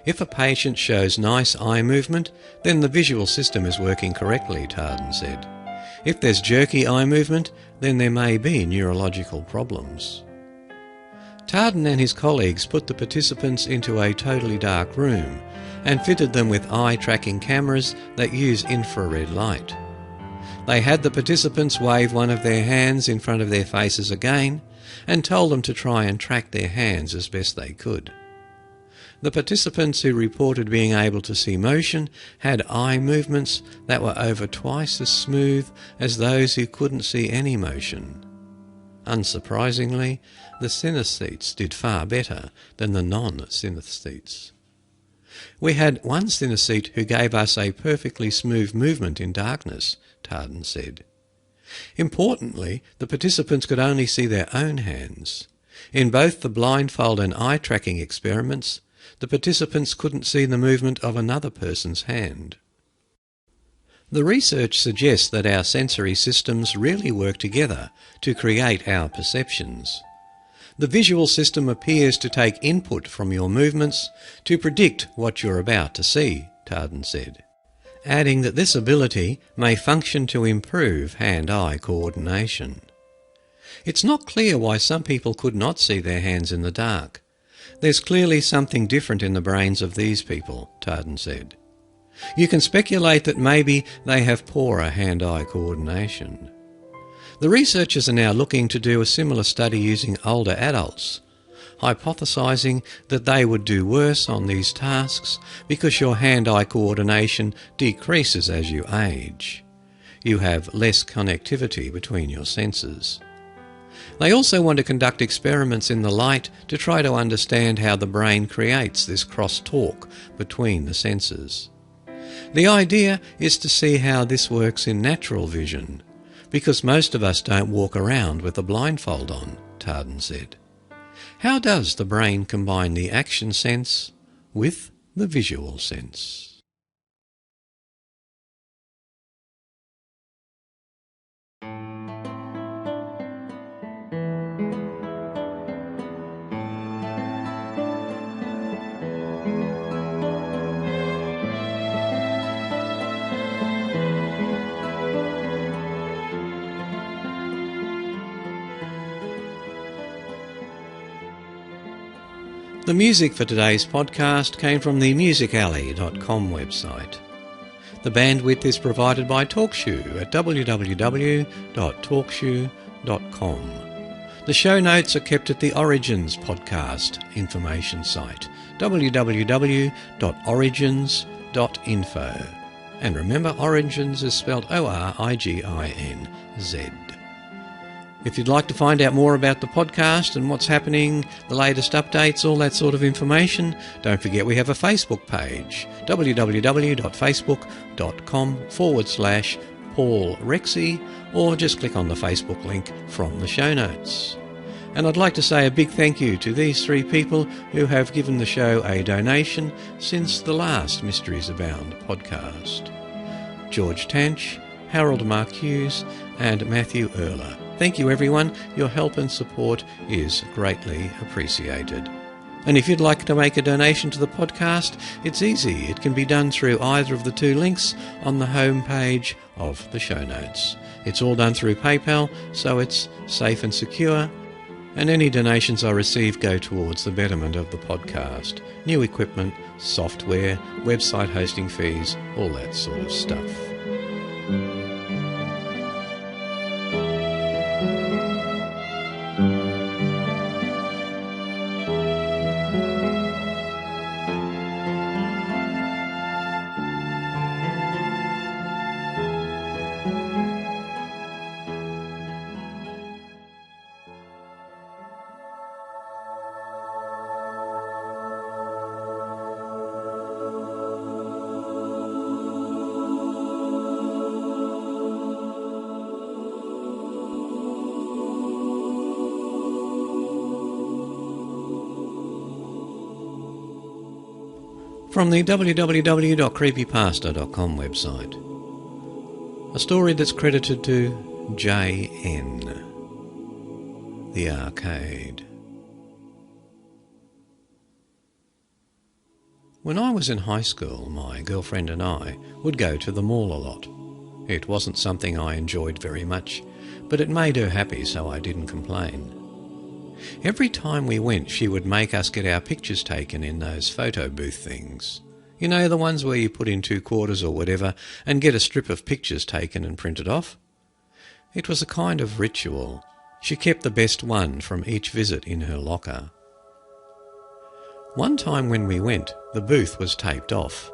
If a patient shows nice eye movement, then the visual system is working correctly, Crandon said. If there's jerky eye movement, then there may be neurological problems. Crandon and his colleagues put the participants into a totally dark room and fitted them with eye-tracking cameras that use infrared light. They had the participants wave one of their hands in front of their faces again and told them to try and track their hands as best they could. The participants who reported being able to see motion had eye movements that were over twice as smooth as those who couldn't see any motion. Unsurprisingly, the synesthetes did far better than the non-synesthetes. We had one synesthete who gave us a perfectly smooth movement in darkness, Tarden said. Importantly, the participants could only see their own hands. In both the blindfold and eye-tracking experiments, the participants couldn't see the movement of another person's hand. The research suggests that our sensory systems really work together to create our perceptions. The visual system appears to take input from your movements to predict what you're about to see, Tarden said, adding that this ability may function to improve hand-eye coordination. It's not clear why some people could not see their hands in the dark. There's clearly something different in the brains of these people, Tarden said. You can speculate that maybe they have poorer hand-eye coordination. The researchers are now looking to do a similar study using older adults, hypothesising that they would do worse on these tasks because your hand-eye coordination decreases as you age. You have less connectivity between your senses. They also want to conduct experiments in the light to try to understand how the brain creates this cross-talk between the senses. The idea is to see how this works in natural vision, because most of us don't walk around with a blindfold on, Tarden said. How does the brain combine the action sense with the visual sense? The music for today's podcast came from the musicalley.com website. The bandwidth is provided by TalkShoe at www.talkshoe.com. The show notes are kept at the Origins podcast information site, www.origins.info. And remember, Origins is spelled O-R-I-G-I-N-Z. If you'd like to find out more about the podcast and what's happening, the latest updates, all that sort of information, don't forget we have a Facebook page, www.facebook.com/Paul Rexy, or just click on the Facebook link from the show notes. And I'd like to say a big thank you to these three people who have given the show a donation since the last Mysteries Abound podcast: George Tanch, Harold Mark Hughes, and Matthew Erler. Thank you, everyone. Your help and support is greatly appreciated. And if you'd like to make a donation to the podcast, it's easy. It can be done through either of the two links on the home page of the show notes. It's all done through PayPal, so it's safe and secure. And any donations I receive go towards the betterment of the podcast. New equipment, software, website hosting fees, all that sort of stuff. From the www.creepypasta.com website. A story that's credited to J.N. The Arcade. When I was in high school, my girlfriend and I would go to the mall a lot. It wasn't something I enjoyed very much, but it made her happy, so I didn't complain. Every time we went, she would make us get our pictures taken in those photo booth things. You know, the ones where you put in 2 quarters or whatever and get a strip of pictures taken and printed off. It was a kind of ritual. She kept the best one from each visit in her locker. One time when we went, the booth was taped off.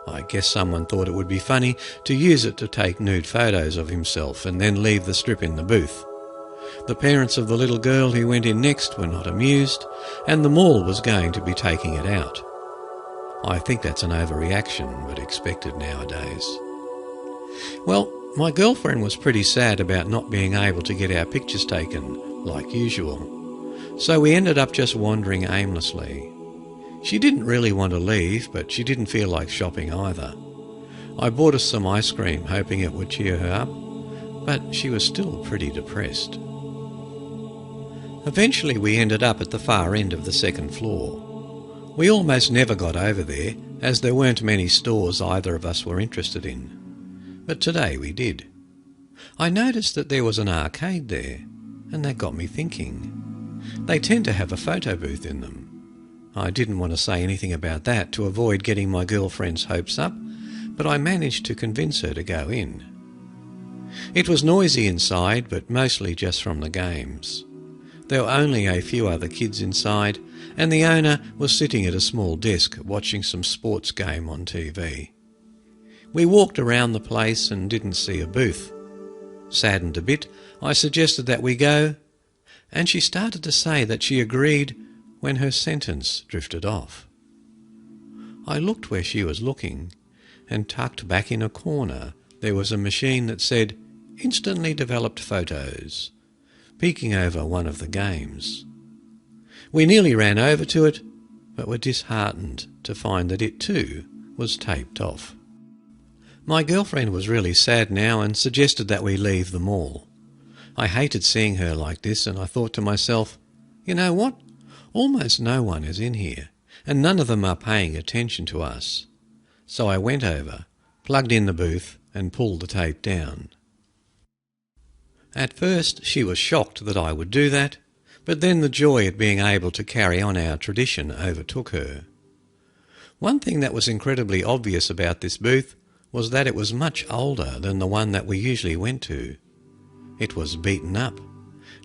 I guess someone thought it would be funny to use it to take nude photos of himself and then leave the strip in the booth. The parents of the little girl who went in next were not amused, and the mall was going to be taking it out. I think that's an overreaction, but expected nowadays. Well, my girlfriend was pretty sad about not being able to get our pictures taken, like usual. So we ended up just wandering aimlessly. She didn't really want to leave, but she didn't feel like shopping either. I bought us some ice cream, hoping it would cheer her up, but she was still pretty depressed. Eventually we ended up at the far end of the second floor. We almost never got over there, as there weren't many stores either of us were interested in. But today we did. I noticed that there was an arcade there, and that got me thinking. They tend to have a photo booth in them. I didn't want to say anything about that to avoid getting my girlfriend's hopes up, but I managed to convince her to go in. It was noisy inside, but mostly just from the games. There were only a few other kids inside, and the owner was sitting at a small desk watching some sports game on TV. We walked around the place and didn't see a booth. Saddened a bit, I suggested that we go, and she started to say that she agreed when her sentence drifted off. I looked where she was looking, and tucked back in a corner there was a machine that said, "Instantly developed photos," peeking over one of the games. We nearly ran over to it, but were disheartened to find that it too was taped off. My girlfriend was really sad now and suggested that we leave the mall. I hated seeing her like this, and I thought to myself, you know what? Almost no one is in here, and none of them are paying attention to us. So I went over, plugged in the booth, and pulled the tape down. At first she was shocked that I would do that, but then the joy at being able to carry on our tradition overtook her. One thing that was incredibly obvious about this booth was that it was much older than the one that we usually went to. It was beaten up,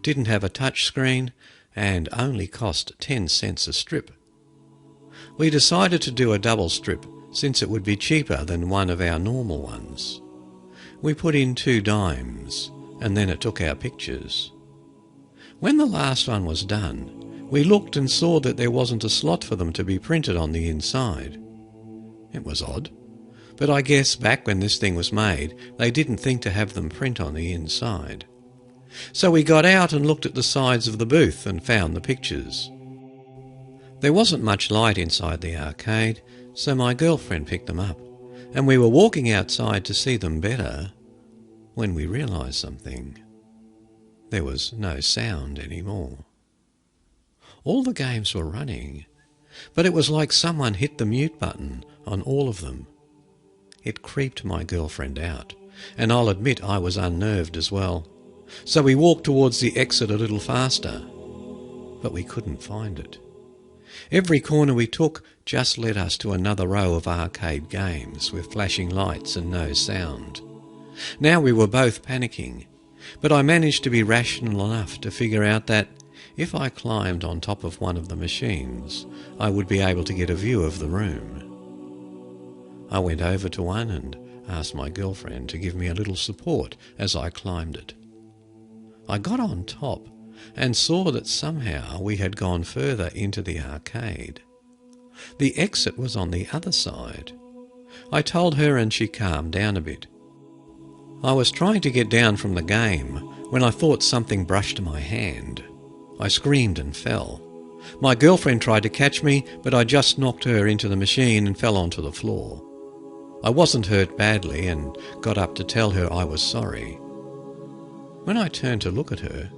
didn't have a touch screen, and only cost 10 cents a strip. We decided to do a double strip since it would be cheaper than one of our normal ones. We put in 2 dimes, and then it took our pictures. When the last one was done, we looked and saw that there wasn't a slot for them to be printed on the inside. It was odd, but I guess back when this thing was made, they didn't think to have them print on the inside. So we got out and looked at the sides of the booth and found the pictures. There wasn't much light inside the arcade, so my girlfriend picked them up, and we were walking outside to see them better when we realised something. There was no sound anymore. All the games were running, but it was like someone hit the mute button on all of them. It creeped my girlfriend out, and I'll admit I was unnerved as well. So we walked towards the exit a little faster, but we couldn't find it. Every corner we took just led us to another row of arcade games with flashing lights and no sound. Now we were both panicking, but I managed to be rational enough to figure out that if I climbed on top of one of the machines, I would be able to get a view of the room. I went over to one and asked my girlfriend to give me a little support as I climbed it. I got on top and saw that somehow we had gone further into the arcade. The exit was on the other side. I told her and she calmed down a bit. I was trying to get down from the game when I thought something brushed my hand. I screamed and fell. My girlfriend tried to catch me, but I just knocked her into the machine and fell onto the floor. I wasn't hurt badly and got up to tell her I was sorry. When I turned to look at her,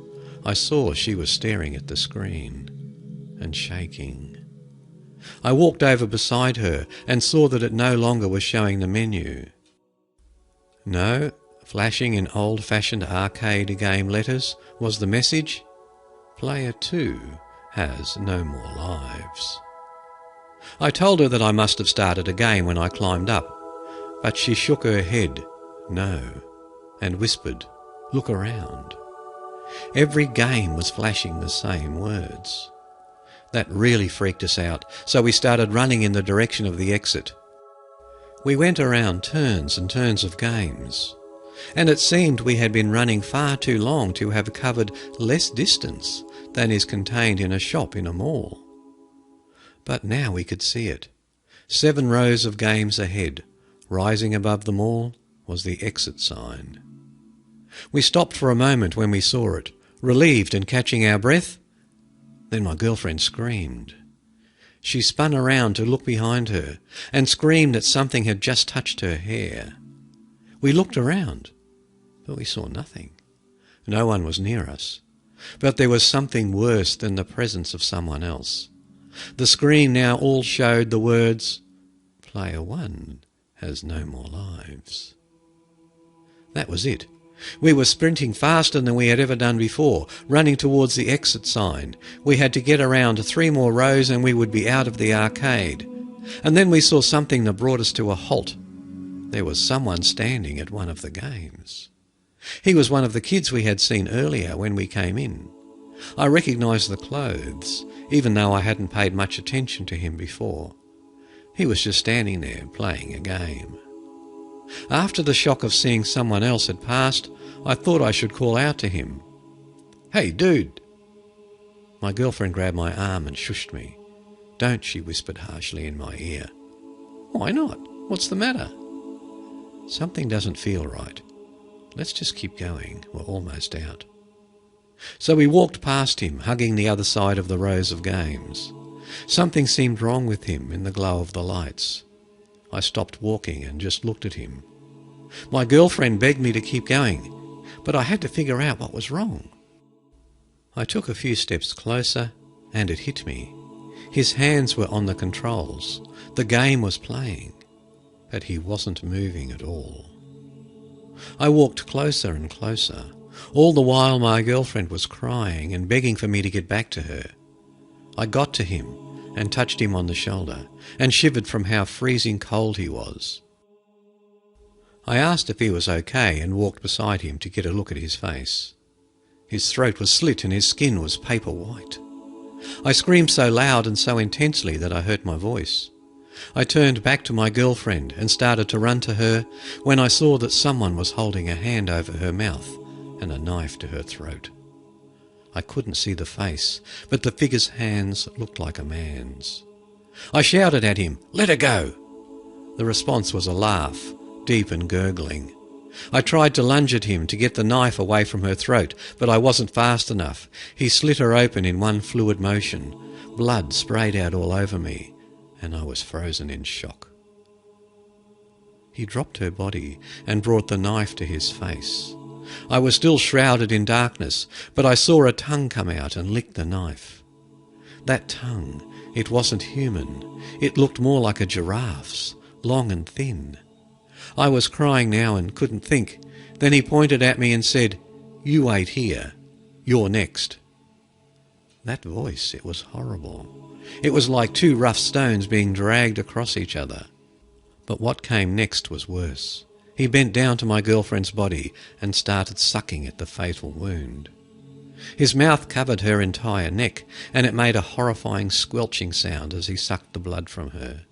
I saw she was staring at the screen and shaking. I walked over beside her and saw that it no longer was showing the menu. No, flashing in old-fashioned arcade game letters was the message, "Player 2 has no more lives." I told her that I must have started a game when I climbed up, but she shook her head, no, and whispered, "Look around." Every game was flashing the same words. That really freaked us out, so we started running in the direction of the exit. We went around turns and turns of games. and it seemed we had been running far too long to have covered less distance than is contained in a shop in a mall. But now we could see it. 7 rows of games ahead. Rising above them all was the exit sign. We stopped for a moment when we saw it, relieved and catching our breath. Then my girlfriend screamed. She spun around to look behind her and screamed that something had just touched her hair. We looked around, but we saw nothing. No one was near us, but there was something worse than the presence of someone else. The screen now all showed the words, "Player 1 has no more lives." That was it. We were sprinting faster than we had ever done before, running towards the exit sign. We had to get around 3 more rows and we would be out of the arcade. And then we saw something that brought us to a halt. There was someone standing at one of the games. He was one of the kids we had seen earlier when we came in. I recognised the clothes, even though I hadn't paid much attention to him before. He was just standing there playing a game. After the shock of seeing someone else had passed, I thought I should call out to him. "Hey, dude!" My girlfriend grabbed my arm and shushed me. "Don't," she whispered harshly in my ear. "Why not? What's the matter?" "Something doesn't feel right. Let's just keep going. We're almost out." So we walked past him, hugging the other side of the rows of games. Something seemed wrong with him in the glow of the lights. I stopped walking and just looked at him. My girlfriend begged me to keep going, but I had to figure out what was wrong. I took a few steps closer, and it hit me. His hands were on the controls. The game was playing, but he wasn't moving at all. I walked closer and closer. All the while my girlfriend was crying and begging for me to get back to her. I got to him and touched him on the shoulder, and shivered from how freezing cold he was. I asked if he was okay and walked beside him to get a look at his face. His throat was slit and his skin was paper white. I screamed so loud and so intensely that I hurt my voice. I turned back to my girlfriend and started to run to her when I saw that someone was holding a hand over her mouth and a knife to her throat. I couldn't see the face, but the figure's hands looked like a man's. I shouted at him, "Let her go!" The response was a laugh, deep and gurgling. I tried to lunge at him to get the knife away from her throat, but I wasn't fast enough. He slit her open in one fluid motion. Blood sprayed out all over me, and I was frozen in shock. He dropped her body and brought the knife to his face. I was still shrouded in darkness, but I saw a tongue come out and lick the knife. That tongue, it wasn't human. It looked more like a giraffe's, long and thin. I was crying now and couldn't think. Then he pointed at me and said, "You wait here. You're next." That voice, it was horrible. It was like 2 rough stones being dragged across each other. But what came next was worse. He bent down to my girlfriend's body and started sucking at the fatal wound. His mouth covered her entire neck, and it made a horrifying squelching sound as he sucked the blood from her.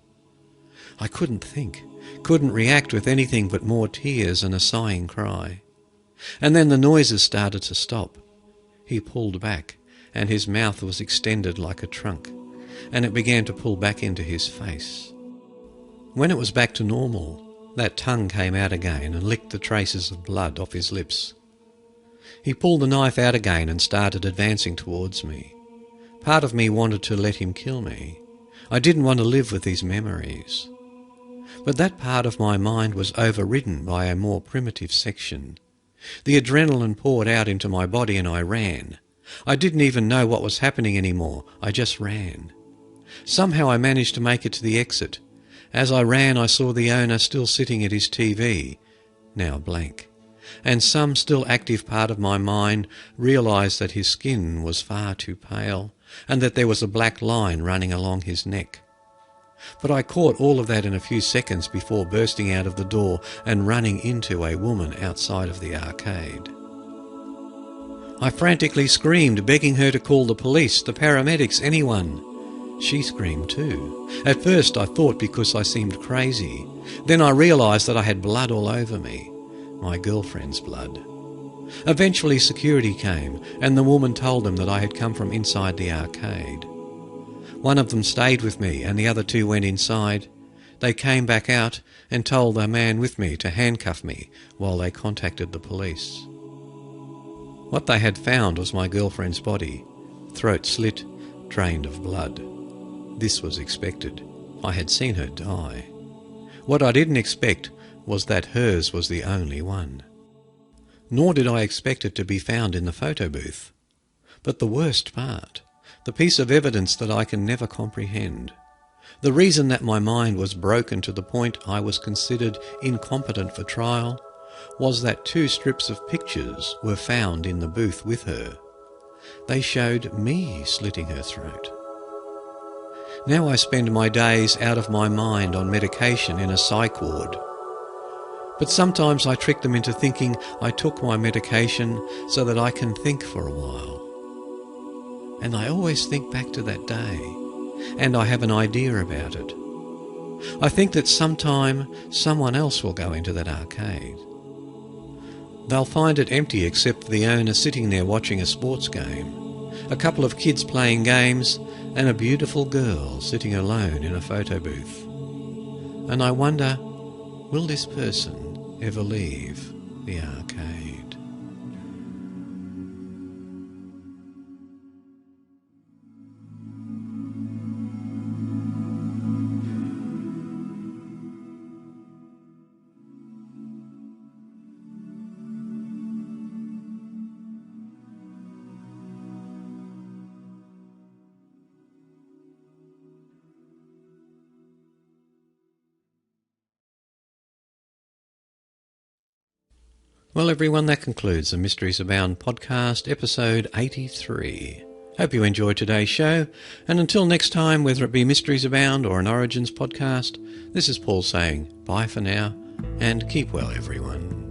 I couldn't think, couldn't react with anything but more tears and a sighing cry. And then the noises started to stop. He pulled back, and his mouth was extended like a trunk, and it began to pull back into his face. When it was back to normal, that tongue came out again and licked the traces of blood off his lips. He pulled the knife out again and started advancing towards me. Part of me wanted to let him kill me. I didn't want to live with these memories. But that part of my mind was overridden by a more primitive section. The adrenaline poured out into my body and I ran. I didn't even know what was happening anymore. I just ran. Somehow I managed to make it to the exit. As I ran, I saw the owner still sitting at his TV, now blank, and some still active part of my mind realised that his skin was far too pale and that there was a black line running along his neck. But I caught all of that in a few seconds before bursting out of the door and running into a woman outside of the arcade. I frantically screamed, begging her to call the police, the paramedics, anyone. She screamed too. At first I thought because I seemed crazy. Then I realised that I had blood all over me. my girlfriend's blood. Eventually security came, and the woman told them that I had come from inside the arcade. One of them stayed with me, and the other two went inside. They came back out and told the man with me to handcuff me while they contacted the police. What they had found was my girlfriend's body, throat slit, drained of blood. This was expected. I had seen her die. What I didn't expect was that hers was the only one. Nor did I expect it to be found in the photo booth. But the worst part, the piece of evidence that I can never comprehend, the reason that my mind was broken to the point I was considered incompetent for trial, was that 2 strips of pictures were found in the booth with her. They showed me slitting her throat. Now I spend my days out of my mind on medication in a psych ward. But sometimes I trick them into thinking I took my medication so that I can think for a while. And I always think back to that day, and I have an idea about it. I think that sometime someone else will go into that arcade. They'll find it empty except for the owner sitting there watching a sports game, a couple of kids playing games, and a beautiful girl sitting alone in a photo booth. And I wonder, will this person ever leave the arcade? Well, everyone, that concludes the Mysteries Abound podcast, episode 83. Hope you enjoyed today's show, and until next time, whether it be Mysteries Abound or an Origins podcast, this is Paul saying bye for now, and keep well, everyone.